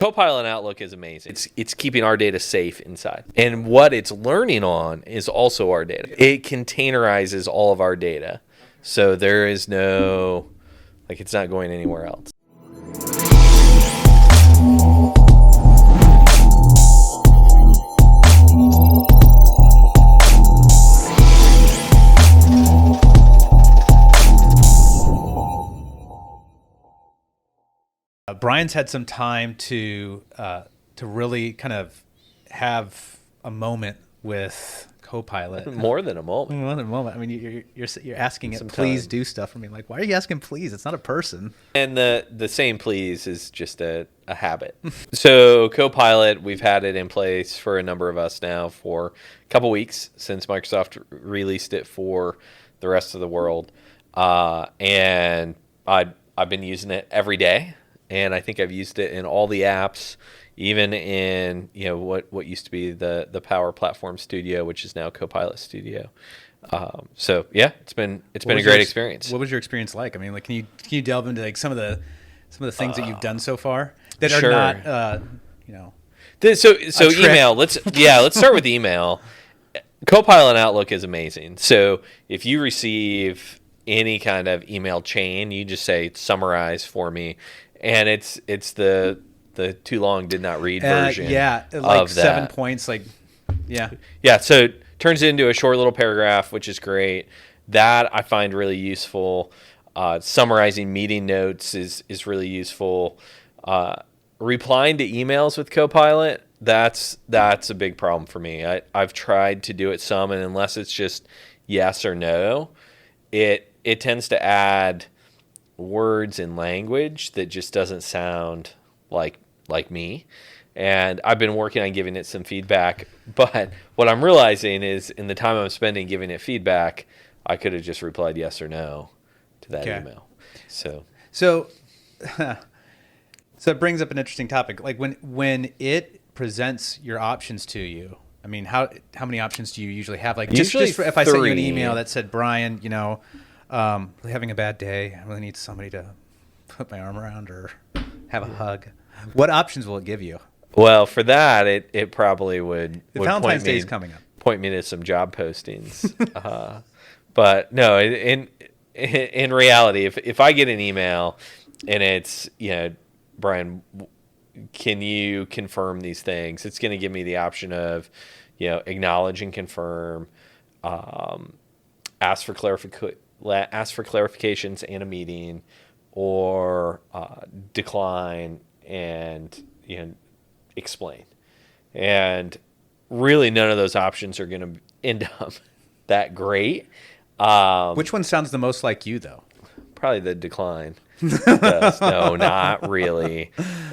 Copilot in Outlook is amazing. It's keeping our data safe inside. And what it's learning on is also our data. It containerizes all of our data. So there is no, it's not going anywhere else. Brian's had some time to really kind of have a moment with Copilot. More than a moment. More than a moment. I mean, you're asking it, Some please time. do stuff for me. Like, why are you asking please? It's not a person. And the same please is just a habit. So Copilot, we've had it in place for a number of us now for a couple weeks since Microsoft released it for the rest of the world. And I've been using it every day. And I think I've used it in all the apps, even in what used to be the Power Platform Studio, which is now Copilot Studio. So yeah, it's been a great experience. What was your experience like? I mean, can you delve into some of the things that you've done so far that sure. are not So email. Let's start with email. Copilot Outlook is amazing. So if you receive any kind of email chain, you just say summarize for me. And it's the too long did not read version. Like 7 points. Yeah. So it turns it into a short little paragraph, which is great. That I find really useful. Summarizing meeting notes is really useful. Replying to emails with Copilot, that's a big problem for me. I've tried to do it some, and unless it's just yes or no, it tends to add words and language that just doesn't sound like me. And I've been working on giving it some feedback, but what I'm realizing is in the time I'm spending giving it feedback, I could have just replied yes or no to that email. So it brings up an interesting topic. Like when it presents your options to you, I mean, how many options do you usually have? Like just if I sent you an email that said, Brian, really having a bad day, I really need somebody to put my arm around or have a hug. What options will it give you? Well, for that, it probably would Valentine's Day is coming up. Point me to some job postings. But no, in reality, if I get an email and it's, Brian, can you confirm these things? It's going to give me the option of, acknowledge and confirm, ask for clarifications and a meeting, or decline and explain. And really none of those options are going to end up that great. Which one sounds the most like you, though? Probably the decline. No, not really.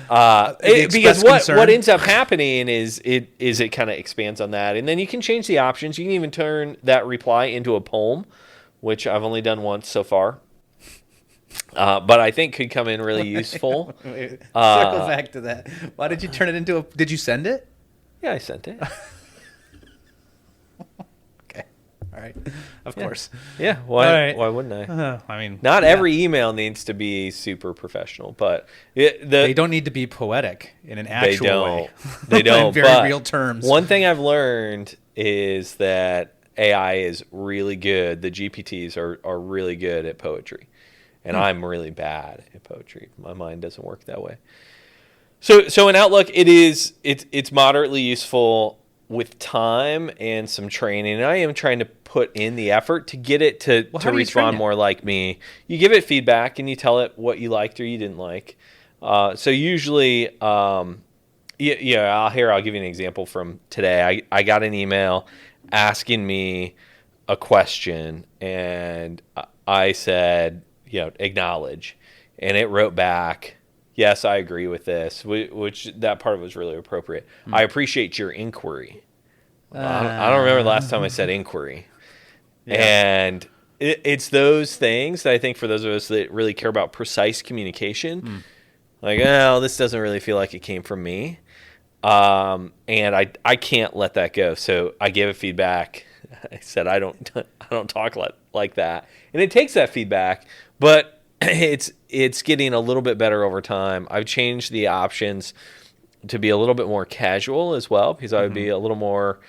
Because what ends up happening is it kind of expands on that, and then you can change the options. You can even turn that reply into a poem, which I've only done once so far, but I think could come in really useful. Circle back to that. Why did you turn it into a? Did you send it? Yeah, I sent it. Okay, all right, of course. Yeah, why wouldn't I? I mean, not every email needs to be super professional, but they don't need to be poetic in an actual way. They don't. In very real terms. One thing I've learned is that AI is really good. The GPTs are really good at poetry, and I'm really bad at poetry. My mind doesn't work that way. So in Outlook, it's moderately useful with time and some training. And I am trying to put in the effort to get it to respond more like me. You give it feedback and you tell it what you liked or you didn't like. So usually, I'll give you an example from today. I got an email asking me a question, and I said, acknowledge, and it wrote back, yes, I agree with this, which that part of it was really appropriate. I appreciate your inquiry. I don't remember the last time I said inquiry. Yeah. And it's those things that I think for those of us that really care about precise communication, this doesn't really feel like it came from me. And I can't let that go. So I gave it feedback. I said, I don't talk like that. And it takes that feedback, but it's getting a little bit better over time. I've changed the options to be a little bit more casual as well, because I would be a little more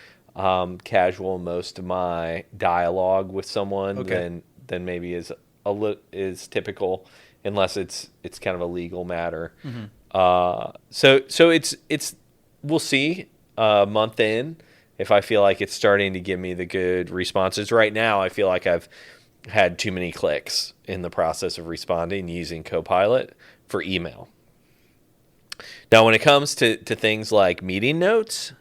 casual in most of my dialogue with someone than maybe is typical, unless it's kind of a legal matter. So it's we'll see a month in if I feel like it's starting to give me the good responses. Right now, I feel like I've had too many clicks in the process of responding using Copilot for email. Now, when it comes to things like meeting notes,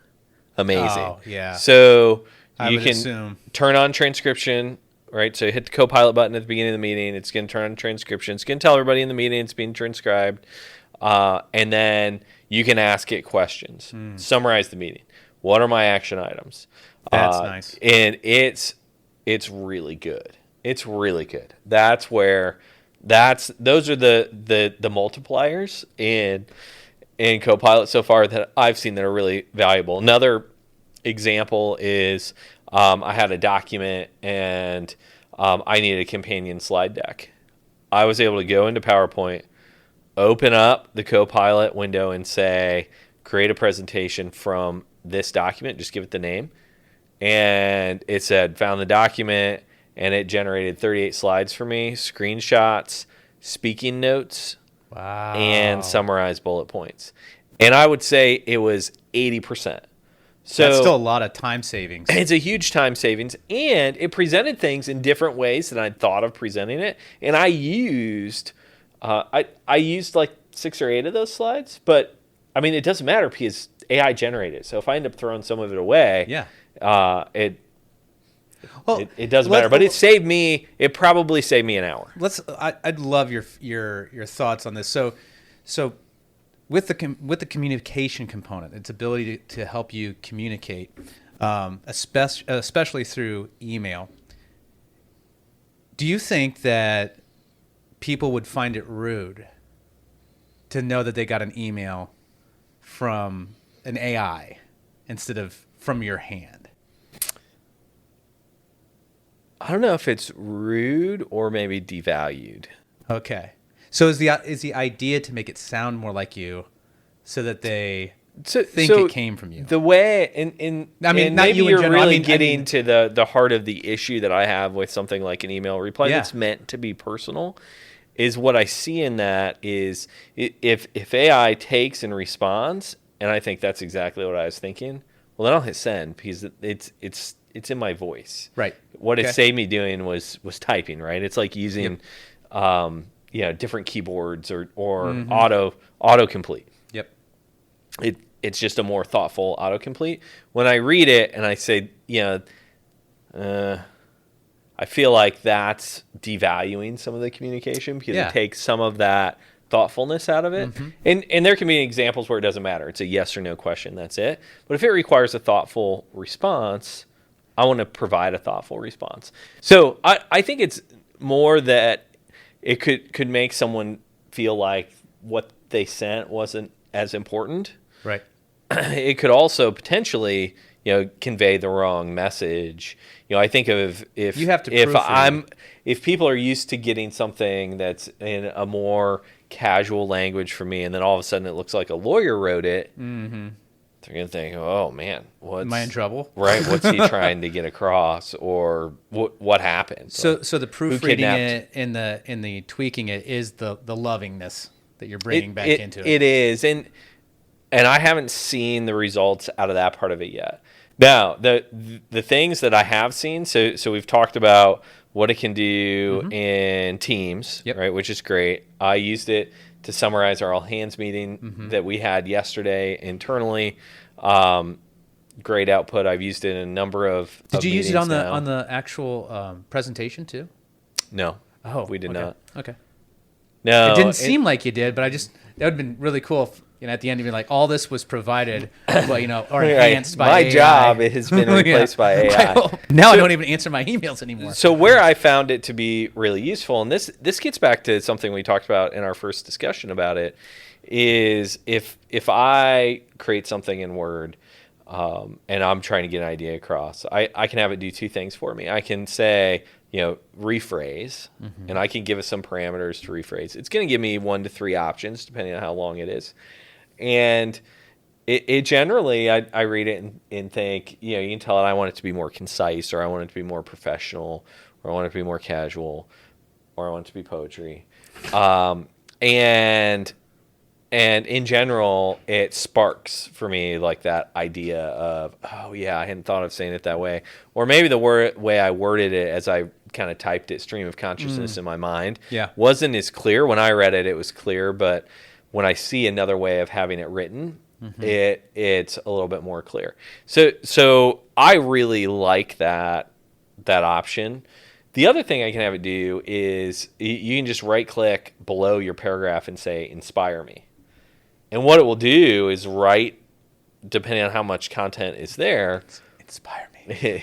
amazing. Oh, yeah. So you can assume. turn on transcription, right? So hit the Copilot button at the beginning of the meeting. It's going to turn on transcription. It's going to tell everybody in the meeting it's being transcribed. And then you can ask it questions. Summarize the meeting. What are my action items? That's nice. And it's really good. It's really good. Those are the multipliers in Copilot so far that I've seen that are really valuable. Another example is I had a document and I needed a companion slide deck. I was able to go into PowerPoint, open up the Copilot window and say, create a presentation from this document, just give it the name. And it said, found the document, and it generated 38 slides for me, screenshots, speaking notes, and summarized bullet points. And I would say it was 80%. So that's still a lot of time savings. It's a huge time savings, and it presented things in different ways than I'd thought of presenting it. And I used like 6 or 8 of those slides, but I mean, it doesn't matter because AI generated it. So if I end up throwing some of it away, it doesn't matter. But it probably saved me an hour. I'd love your thoughts on this. So with the communication component, its ability to help you communicate, especially through email, do you think that people would find it rude to know that they got an email from an AI instead of from your hand? I don't know if it's rude or maybe devalued. Okay. So is the idea to make it sound more like you so that they think it came from you? The way, and maybe you're really getting to the heart of the issue that I have with something like an email reply that's meant to be personal, is what I see in that is if AI takes and responds, and I think that's exactly what I was thinking, well, then I'll hit send because it's in my voice. Right. What it saved me doing was typing, right? It's like using different keyboards or autocomplete. Yep. It's just a more thoughtful autocomplete. When I read it and I say, I feel like that's devaluing some of the communication because it takes some of that thoughtfulness out of it. And there can be examples where it doesn't matter. It's a yes or no question. That's it. But if it requires a thoughtful response, I want to provide a thoughtful response. So I think it's more that it could make someone feel like what they sent wasn't as important. Right. It could also potentially, convey the wrong message. I think of if you have to if people are used to getting something that's in a more casual language for me, and then all of a sudden it looks like a lawyer wrote it, they're gonna think, "Oh man, am I in trouble?" Right? What's he trying to get across, or what happened? So the proofreading it and the tweaking it is the lovingness that you're bringing back into it. It is, and I haven't seen the results out of that part of it yet. Now, the things that I have seen, so we've talked about what it can do in Teams, right, which is great. I used it to summarize our all hands meeting that we had yesterday internally. Great output. I've used it in a number of Did you use it on now. the actual presentation too? No. Oh, we did not. Okay. No. It didn't seem like you did, but that would have been really cool if, at the end, you'd be like, all this was provided, or enhanced by AI. My job has been replaced by AI. Now I don't even answer my emails anymore. So where I found it to be really useful, and this gets back to something we talked about in our first discussion about it, is if I create something in Word and I'm trying to get an idea across, I can have it do 2 things for me. I can say, rephrase, and I can give it some parameters to rephrase. It's going to give me 1 to 3 options depending on how long it is. And It generally, I read it and think, you can tell it I want it to be more concise, or I want it to be more professional, or I want it to be more casual, or I want it to be poetry. And in general, it sparks for me like that idea of, oh yeah, I hadn't thought of saying it that way. Or maybe the way I worded it as I kind of typed it, stream of consciousness in my mind, wasn't as clear. When I read it, it was clear, but when I see another way of having it written, it's a little bit more clear. So I really like that option. The other thing I can have it do is you can just right click below your paragraph and say inspire me. And what it will do is write, depending on how much content is there, inspire me.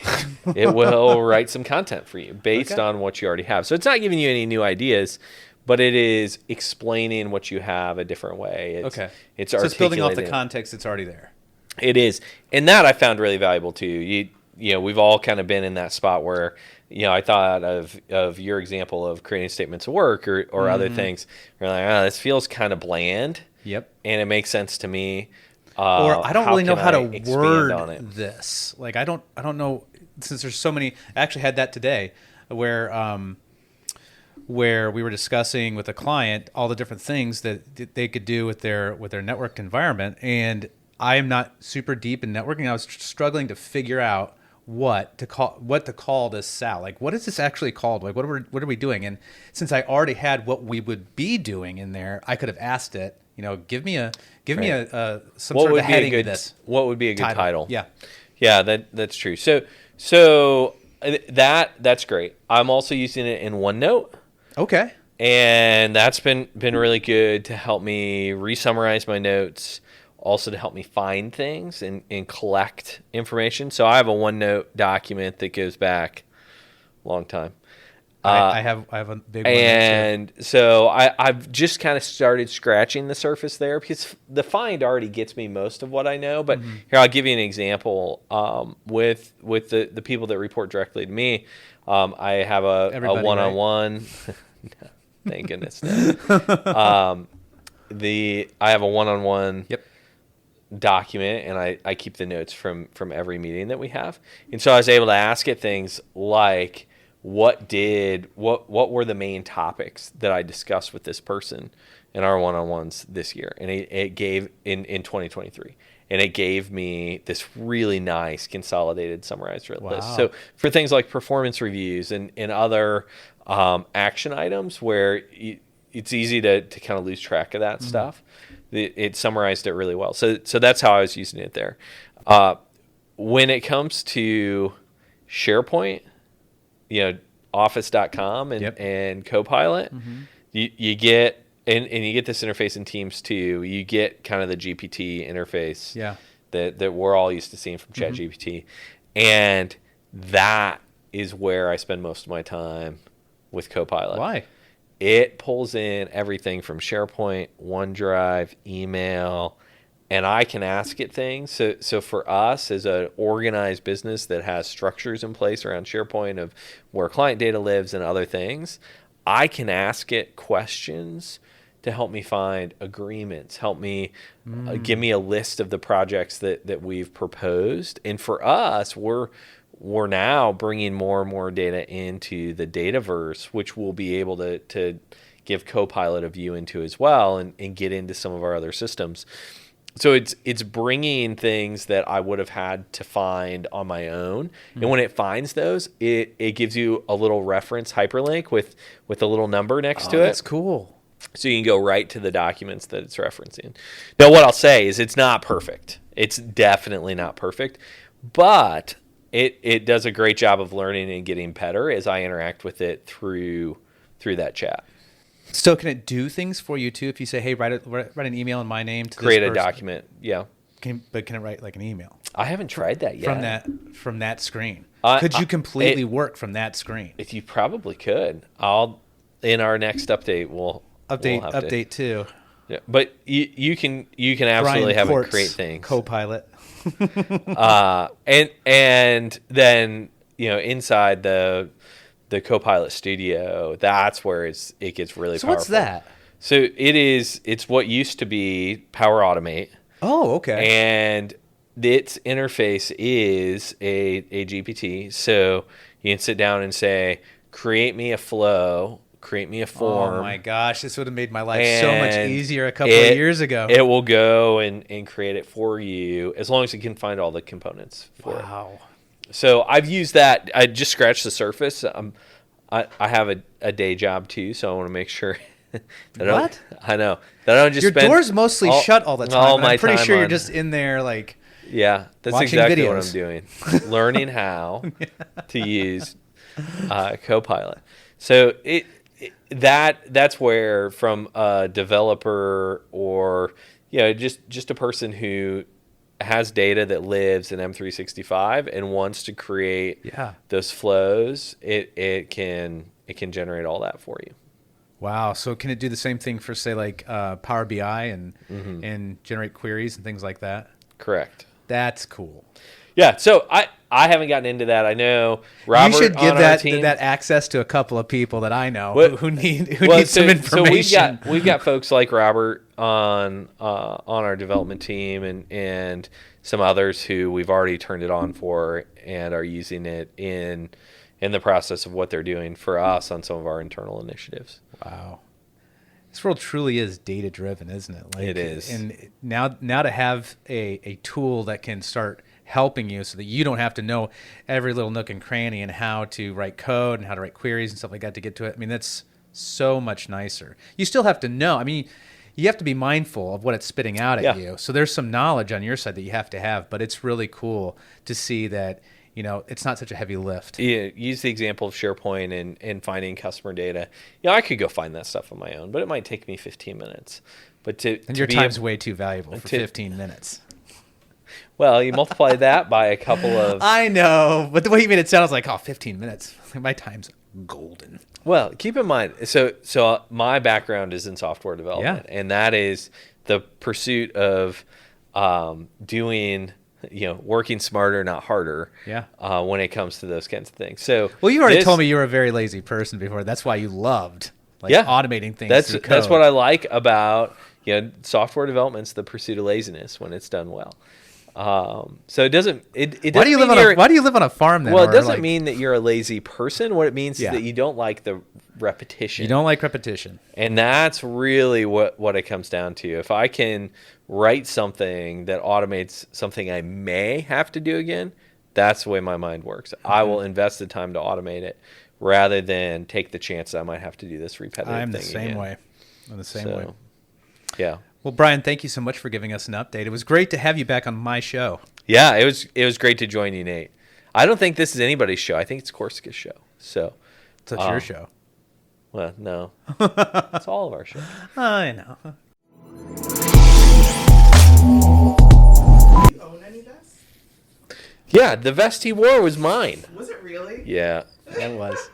It will write some content for you based on what you already have. So it's not giving you any new ideas, but it is explaining what you have a different way. It's so it's building off the context that's already there. It is. And that I found really valuable too. We've all kind of been in that spot where, I thought of your example of creating statements of work or other things. You're like, this feels kind of bland. Yep. And it makes sense to me. Or I don't really know how to word this. Like I don't know, since there's so many. I actually had that today where we were discussing with a client all the different things that they could do with their networked environment, and I am not super deep in networking. I was struggling to figure out what to call this out. Like, what is this actually called? Like, what are we doing? And since I already had what we would be doing in there, I could have asked it, give me some sort of heading to this. What would be a good title? Yeah, that's true. So that's great. I'm also using it in OneNote. Okay. And that's been really good to help me re-summarize my notes, also to help me find things and collect information. So I have a OneNote document that goes back a long time. I have a big one. And so I've just kind of started scratching the surface there, because the find already gets me most of what I know. But here, I'll give you an example. With the people that report directly to me, I have a one-on-one. Thank goodness. No. I have a one-on-one document, and I keep the notes from every meeting that we have. And so I was able to ask it things like, what were the main topics that I discussed with this person in our one-on-ones this year? And it gave in 2023. And it gave me this really nice consolidated summarized list. So for things like performance reviews and other action items where it's easy to kind of lose track of that stuff, it summarized it really well. So that's how I was using it there. When it comes to SharePoint, Office.com and Copilot, you get and you get this interface in Teams too. You get kind of the GPT interface that we're all used to seeing from ChatGPT, and that is where I spend most of my time with Copilot. Why? It pulls in everything from SharePoint, OneDrive, email, and I can ask it things. So for us as an organized business that has structures in place around SharePoint of where client data lives and other things, I can ask it questions to help me find agreements, help me give me a list of the projects that we've proposed. And for us, we're now bringing more and more data into the Dataverse, which we'll be able to give Copilot a view into as well and get into some of our other systems. So it's bringing things that I would have had to find on my own. And when it finds those, it gives you a little reference hyperlink with a little number next to it. That's cool. So you can go right to the documents that it's referencing. Now, what I'll say is it's not perfect. It's definitely not perfect. But it does a great job of learning and getting better as I interact with it through that chat. So can it do things for you too? If you say, "Hey, write an email in my name to create this a document," can it write like an email? I haven't tried that yet. From that screen, could you completely work from that screen? If you probably could. In our next update we'll update too. Yeah, but you can absolutely have it create things. Copilot. and then inside the Copilot Studio, that's where it gets really powerful. So what's that? So it's what used to be Power Automate. Oh, okay. And its interface is a GPT. So you can sit down and say, create me a flow, create me a form. Oh my gosh, this would have made my life so much easier a couple of years ago. It will go and create it for you as long as it can find all the components for it. Wow. So I've used that. I just scratched the surface. I have a day job too, so I want to make sure that what? I know that I don't just your door's mostly shut all the time. All my I'm pretty time sure you're just in there like that's exactly what I'm doing. Learning how to use Copilot. So that's where from a developer or just a person who has data that lives in M365 and wants to create those flows, it can generate all that for you. Wow. So can it do the same thing for say like Power BI and generate queries and things like that? Correct. That's cool. Yeah. So I haven't gotten into that. I know Robert. You should give that access to a couple of people that I know who need some information. So we've got folks like Robert on our development team and some others who we've already turned it on for and are using it in the process of what they're doing for us on some of our internal initiatives. Wow. This world truly is data driven, isn't it? It is. And now to have a tool that can start helping you so that you don't have to know every little nook and cranny and how to write code and how to write queries and stuff like that to get to it. I mean, that's so much nicer. You still have to know. I mean, you have to be mindful of what it's spitting out at you. So there's some knowledge on your side that you have to have, but it's really cool to see that, it's not such a heavy lift. Yeah, use the example of SharePoint and finding customer data. I could go find that stuff on my own, but it might take me 15 minutes. But your time's way too valuable for 15 minutes. Well, you multiply that by a couple of... I know, but the way you made it sound, I was like, 15 minutes. My time's golden. Well, keep in mind, so my background is in software development, and that is the pursuit of doing... working smarter, not harder. When it comes to those kinds of things. So, well, you already told me you were a very lazy person before. That's why you loved automating things. Through code. That's what I like about software development's the pursuit of laziness when it's done well. So it doesn't. Why do you live on a farm then? Well, it doesn't mean that you're a lazy person. What it means is that you don't like the repetition. You don't like repetition, and that's really what it comes down to. If I can write something that automates something I may have to do again, that's the way my mind works. I will invest the time to automate it rather than take the chance that I might have to do this repetitive thing. I'm the same way. Yeah. Well, Brian, thank you so much for giving us an update. It was great to have you back on my show. Yeah, it was great to join you, Nate. I don't think this is anybody's show. I think it's Corsica's show. So it's your show. Well, no. It's all of our shows. I know. Do you own any vests? Yeah, the vest he wore was mine. Was it really? Yeah. It was.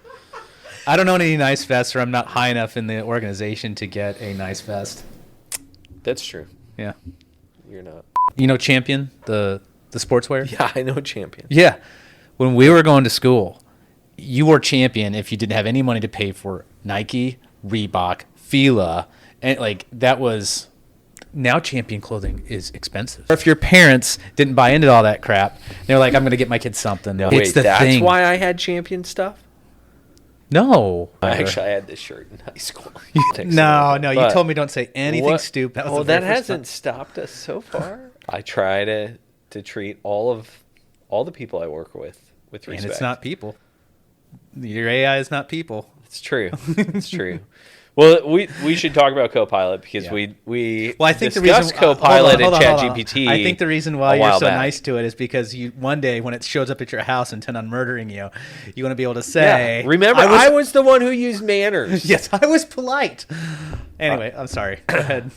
I don't own any nice vests, or I'm not high enough in the organization to get a nice vest. That's true. Yeah. You're not. You know Champion, the sportswear? Yeah, I know Champion. Yeah. When we were going to school, you wore Champion if you didn't have any money to pay for Nike, Reebok, Fila, and that was... Now Champion clothing is expensive. Or if your parents didn't buy into all that crap, they're like, I'm going to get my kids something. No, wait, that's why I had Champion stuff? No. Actually, I had this shirt in high school. No, you told me don't say anything stupid. That hasn't stopped us so far. I try to treat all the people I work with respect. And it's not people. Your AI is not people. It's true. It's true. Well, we should talk about Copilot because we I think discussed Copilot and ChatGPT. I think the reason why you're so nice to it is because one day when it shows up at your house and intend on murdering you, you want to be able to say, remember, I was the one who used manners. Yes, I was polite. Anyway, I'm sorry. Go ahead.